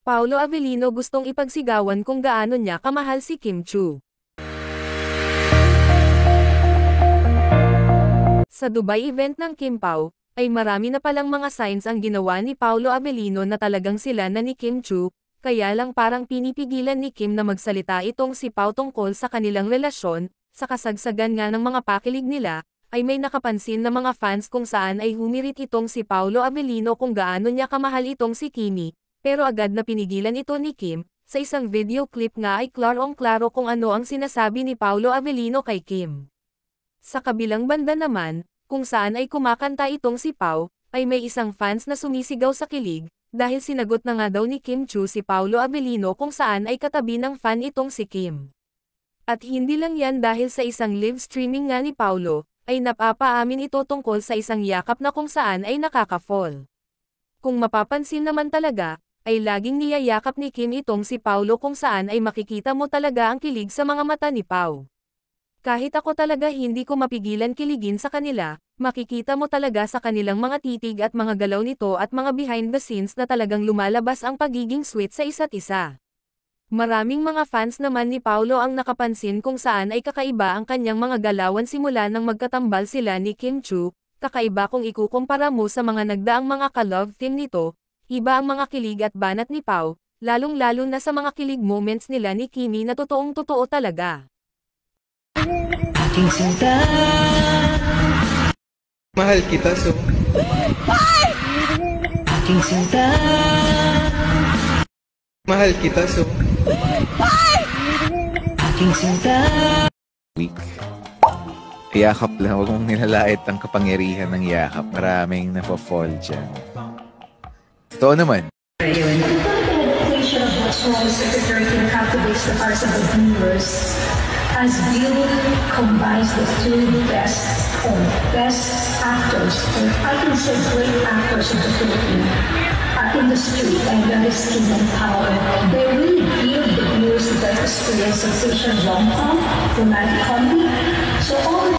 Paolo Avellino gustong ipagsigawan kung gaano niya kamahal si Kim Chiu. Sa Dubai event ng Kim Pao, ay marami na palang mga signs ang ginawa ni Paolo Avellino na talagang sila na ni Kim Chiu, kaya lang parang pinipigilan ni Kim na magsalita itong si Pao tungkol sa kanilang relasyon. Sa kasagsagan nga ng mga pakilig nila, ay may nakapansin na mga fans kung saan ay humirit itong si Paolo Avellino kung gaano niya kamahal itong si Kimi. Pero agad na pinigilan ito ni Kim. Sa isang video clip nga ay klarong-klaro kung ano ang sinasabi ni Paolo Avellino kay Kim. Sa kabilang banda naman, kung saan ay kumakanta itong si Pao, ay may isang fans na sumisigaw sa kilig, dahil sinagot na nga daw ni Kim Chiu si Paolo Avellino kung saan ay katabi ng fan itong si Kim. At hindi lang yan dahil sa isang live streaming nga ni Paolo, ay napapaamin ito tungkol sa isang yakap na kung saan ay nakaka-fall. Kung mapapansin naman talaga, ay laging niyayakap ni Kim itong si Paolo kung saan ay makikita mo talaga ang kilig sa mga mata ni Pao. Kahit ako talaga hindi ko mapigilan kiligin sa kanila, makikita mo talaga sa kanilang mga titig at mga galaw nito at mga behind the scenes na talagang lumalabas ang pagiging sweet sa isa't isa. Maraming mga fans naman ni Paolo ang nakapansin kung saan ay kakaiba ang kanyang mga galawan simula nang magkatambal sila ni Kim Chiu, kakaiba kung ikukumpara mo sa mga nagdaang mga ka-love team nito. Iba ang mga kilig at banat ni Pao, lalong-lalo na sa mga kilig moments nila ni Kimi na totoong-totoo talaga. Aking sinta, Mahal kita so. aking sinta, Mahal kita so. aking sinta. Weak. Yakap lang, huwag mong nilalait ang kapangyarihan ng yakap. Maraming napafall dyan. Totoo naman. The equation of what Swan Secretary Kim captivates the hearts of the viewers as Bill combines the two best actors, and I can say great actors in the Philippine industry, and that is Kim and Pao. They really give the viewers the best experience sensation rom-com, romantic comedy. So all